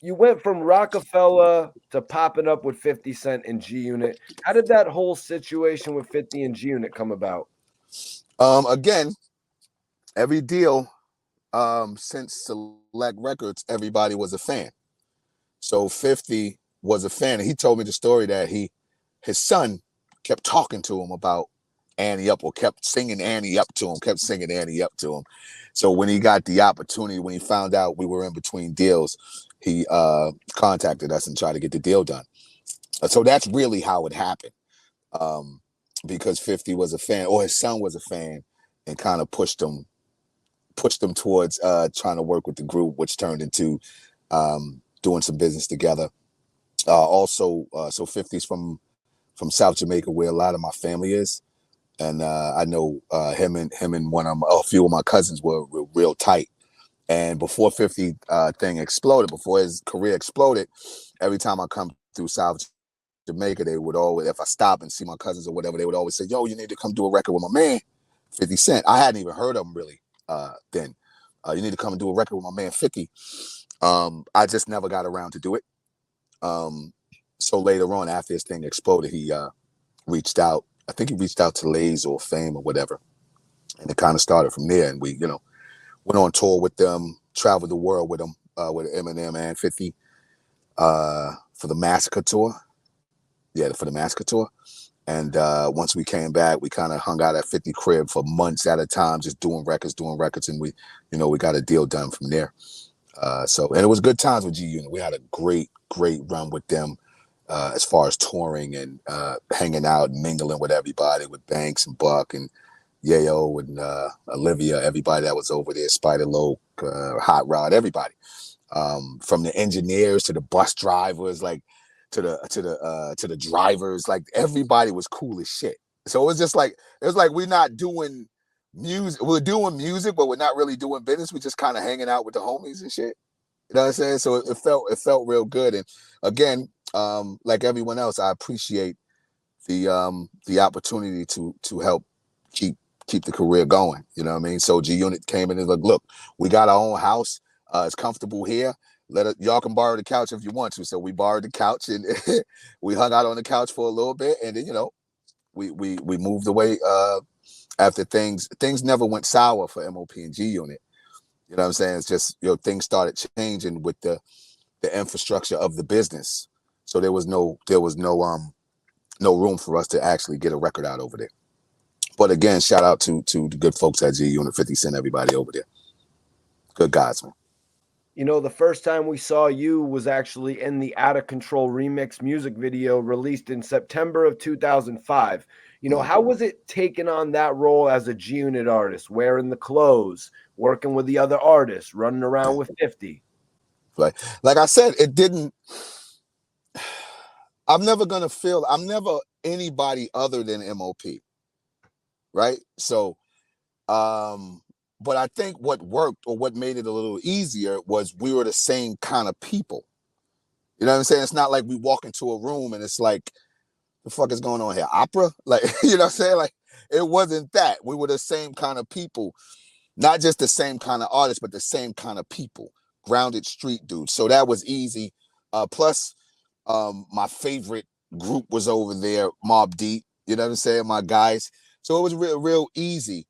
You went from Rockefeller to popping up with 50 Cent and G-Unit. How did that whole situation with 50 and G-Unit come about? Again, every deal since Select Records, everybody was a fan. So 50 was a fan. And he told me the story that his son kept talking to him about Annie Up, or kept singing Annie Up to him, kept singing Annie Up to him. So when he got the opportunity, when he found out we were in between deals, he contacted us and tried to get the deal done. So that's really how it happened. Um, because 50 was a fan, or his son was a fan, and kind of pushed them towards trying to work with the group, which turned into doing some business together. Also, so 50's from South Jamaica, where a lot of my family is, and I know him and a few of my cousins were real tight. And before 50 thing exploded, before his career exploded, every time I come through South Jamaica, they would always, if I stop and see my cousins or whatever, they would always say, "Yo, you need to come do a record with my man, 50 Cent." I hadn't even heard of him really then. You need to come and do a record with my man 50. I just never got around to do it. So later on, after this thing exploded, he reached out. I think he reached out to Lays or Fame or whatever. And it kind of started from there. And we, went on tour with them, traveled the world with them, with Eminem and 50 for the Massacre tour. Yeah, for the Massacre tour. And once we came back, we kind of hung out at 50 crib for months at a time, just doing records. And we got a deal done from there. And it was good times with G-Unit. We had a great run with them as far as touring and hanging out and mingling with everybody, with Banks and Buck and Yayo and Olivia, everybody that was over there, Spider Loke, Hot Rod, everybody. From the engineers to the bus drivers, like to the drivers, like everybody was cool as shit. So it was like we're not doing music. We're doing music, but we're not really doing business. We're just kind of hanging out with the homies and shit. You know what I'm saying? So it felt real good. And again, like everyone else, I appreciate the opportunity to help keep the career going. You know what I mean? So G-Unit came in and was like, "Look, we got our own house. It's comfortable here. Y'all can borrow the couch if you want to." So we borrowed the couch and we hung out on the couch for a little bit, and then we moved away after things never went sour for M.O.P and G-Unit. You know what I'm saying? It's just things started changing with the infrastructure of the business. So there was no room for us to actually get a record out over there. But again, shout out to the good folks at G-Unit, 50 Cent, everybody over there. Good guys, man. The first time we saw you was actually in the Out of Control remix music video released in September of 2005. How was it taking on that role as a G-Unit artist, wearing the clothes, working with the other artists, running around with 50? Like I said, it didn't. I'm never anybody other than M.O.P. Right? So, but I think what worked, or what made it a little easier, was we were the same kind of people. You know what I'm saying? It's not like we walk into a room and it's like, the fuck is going on here? Opera? Like, you know what I'm saying? Like, it wasn't that. We were the same kind of people. Not just the same kind of artists, but the same kind of people. Grounded street dudes. So that was easy. Plus, my favorite group was over there, Mobb Deep. You know what I'm saying? My guys. So it was real easy.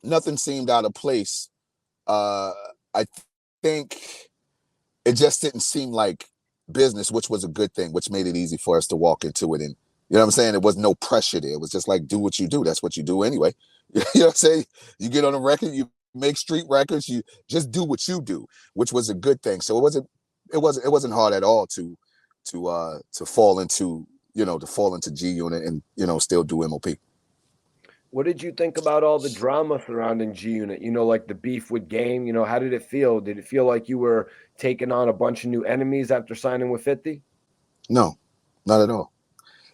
Nothing seemed out of place. I think it just didn't seem like business, which was a good thing, which made it easy for us to walk into it. And you know what I'm saying? There was no pressure there. It was just like, do what you do. That's what you do anyway. You know what I'm saying? You get on a record, you make street records, you just do what you do, which was a good thing. So it wasn't hard at all to fall into G-Unit and still do M.O.P. What did you think about all the drama surrounding G-Unit? Like the beef with Game. How did it feel? Did it feel like you were taking on a bunch of new enemies after signing with 50? No, not at all.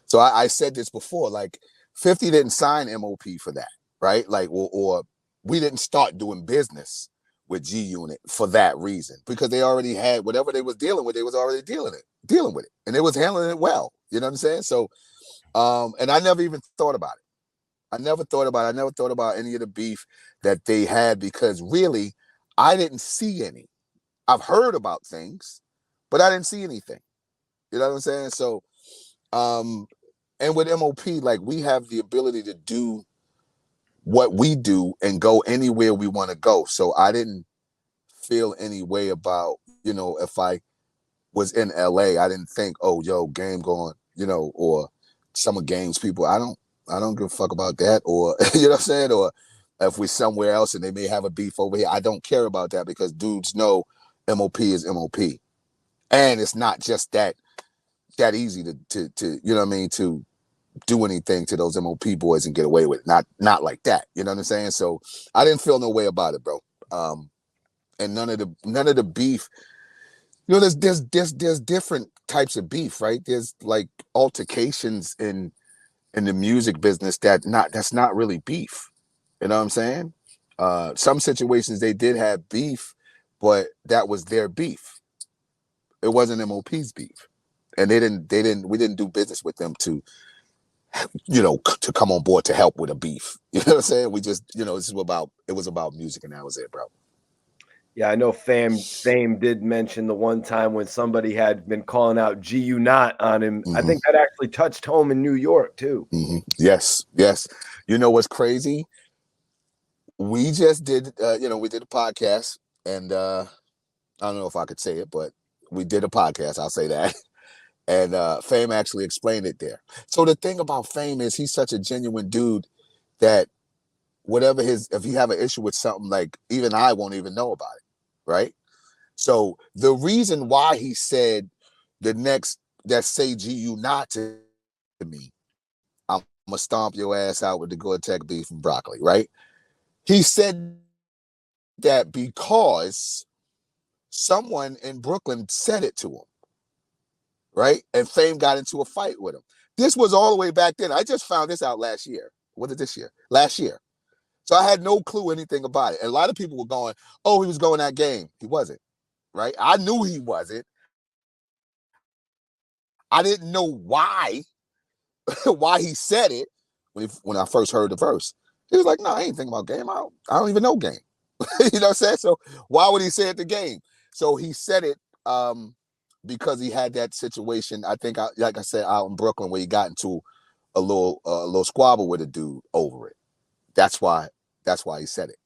So I said this before, like 50 didn't sign M.O.P for that, right? Like, or we didn't start doing business with G-Unit for that reason, because they already had whatever they was dealing with. They was already dealing with it, and they was handling it well. You know what I'm saying? So, and I never even thought about it. I never thought about any of the beef that they had, because really, I didn't see any. I've heard about things, but I didn't see anything. You know what I'm saying? So, and with M.O.P, like, we have the ability to do what we do and go anywhere we want to go. So I didn't feel any way about, if I was in LA, I didn't think, oh, yo, Game going, or some of Game's people. I don't give a fuck about that. Or, you know what I'm saying? Or if we're somewhere else and they may have a beef over here, I don't care about that, because dudes know M.O.P is M.O.P. And it's not just that easy to you know what I mean, to do anything to those M.O.P boys and get away with it. Not like that. You know what I'm saying? So I didn't feel no way about it, bro. And none of the beef. There's different types of beef, right? There's like altercations in the music business that's not really beef. You know what I'm saying? Some situations they did have beef, but that was their beef. It wasn't M.O.P's beef, and we didn't do business with them to come on board to help with a beef. You know what I'm saying? We just, it was about music, and that was it, bro. Yeah, I know Fame did mention the one time when somebody had been calling out G-Unot on him. I think that actually touched home in New York too. Yes. You know what's crazy? We just did, we did a podcast, and I don't know if I could say it, but we did a podcast. I'll say that. And Fame actually explained it there. So the thing about Fame is he's such a genuine dude that if you have an issue with something, like, even I won't even know about it, right? So the reason why he said the next that say G-Unot to me, I'm gonna stomp your ass out with the Gore-Tex beef and broccoli, right? He said that because someone in Brooklyn said it to him, right? And Fame got into a fight with him. This was all the way back then. I just found this out last year. What is this year? Last year. So I had no clue anything about it. And a lot of people were going, oh, he was going that game. He wasn't, right? I knew he wasn't. I didn't know why he said it when I first heard the verse. He was like, no, I ain't thinking about game. I don't even know game. You know what I'm saying? So why would he say it the game? So he said it because he had that situation, I think, like I said, out in Brooklyn, where he got into a little squabble with a dude over it. That's why he said it.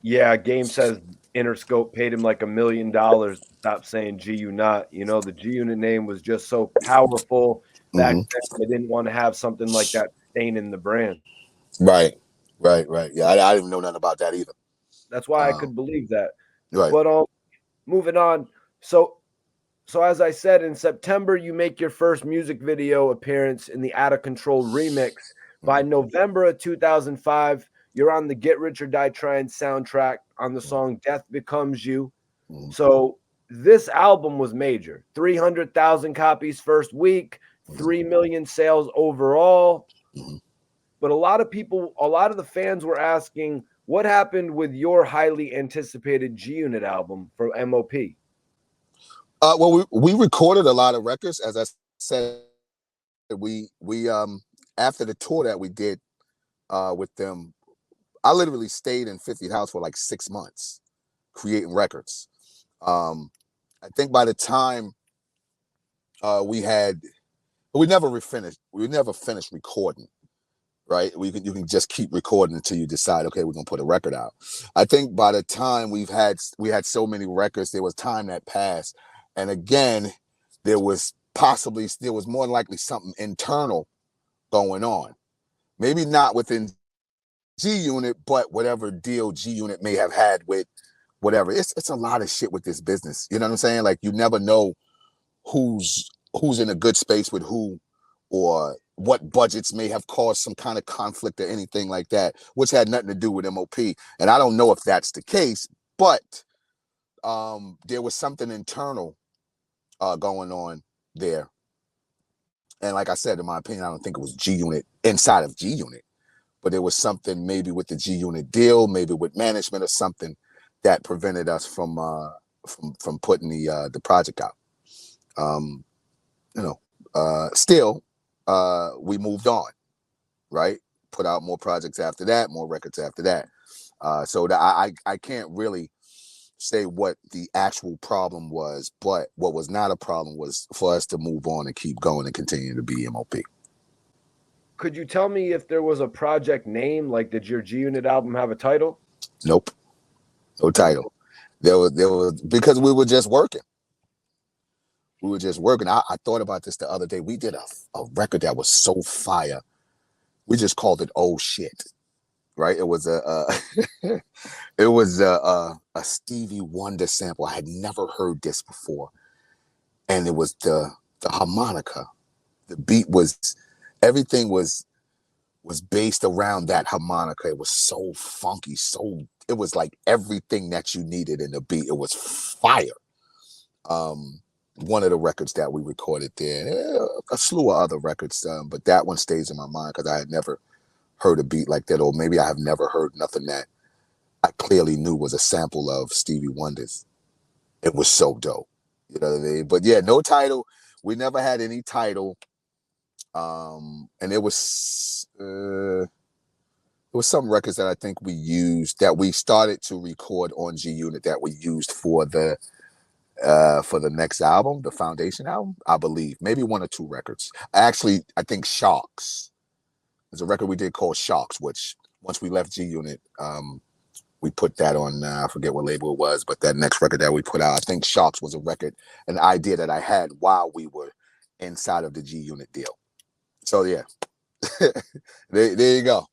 Yeah, Game says Interscope paid him like $1 million to stop saying G-Unot. The G-Unit name was just so powerful back then. They didn't want to have something like that staining the brand. Right. Yeah, I didn't know nothing about that either. That's why I could believe that. Right. But moving on. So as I said, in September, you make your first music video appearance in the Out of Control remix. By November of 2005, you're on the Get Rich or Die Trying soundtrack on the song Death Becomes You. So this album was major. 300,000 copies first week, 3 million sales overall. But a lot of the fans were asking, what happened with your highly anticipated G-Unit album for M.O.P? Well, we recorded a lot of records, as I said. We after the tour that we did with them, I literally stayed in 50's house for like 6 months creating records. I think by the time we never finished recording, right? You can just keep recording until you decide, okay, we're gonna put a record out. I think by the time we had so many records, there was time that passed, and again, there was more likely something internal going on. Maybe not within G-Unit, but whatever deal G-Unit may have had with whatever. It's a lot of shit with this business. You know what I'm saying? Like, you never know who's in a good space with who, or what budgets may have caused some kind of conflict or anything like that, which had nothing to do with M.O.P. And I don't know if that's the case, but there was something internal going on there. And like I said, in my opinion, I don't think it was G-Unit inside of G-Unit, but there was something maybe with the G-Unit deal, maybe with management or something, that prevented us from putting the project out. Still, we moved on, right? Put out more projects after that, more records after that. So that I can't really say what the actual problem was, but what was not a problem was for us to move on and keep going and continue to be M.O.P. Could you tell me if there was a project name? Like, did your G-Unit album have a title? Nope, no title. There was because we were just working. We were just working. I thought about this the other day. We did a record that was so fire. We just called it "Oh Shit." Right? It was it was a Stevie Wonder sample. I had never heard this before, and it was the harmonica. The beat was everything was based around that harmonica. It was so funky, it was like everything that you needed in the beat. It was fire. One of the records that we recorded there, a slew of other records, but that one stays in my mind because I had never heard a beat like that, or maybe I have never heard nothing that I clearly knew was a sample of Stevie Wonder's. It was so dope. You know what I mean? But yeah, no title. We never had any title. And it was some records that I think we used that we started to record on G-Unit that we used for the next album, the Foundation album, I believe. Maybe one or two records. Actually, I think Shocks. There's a record we did called Shocks, which once we left G-Unit, we put that on, I forget what label it was, but that next record that we put out, I think Shocks was a record, an idea that I had while we were inside of the G-Unit deal. So yeah, there you go.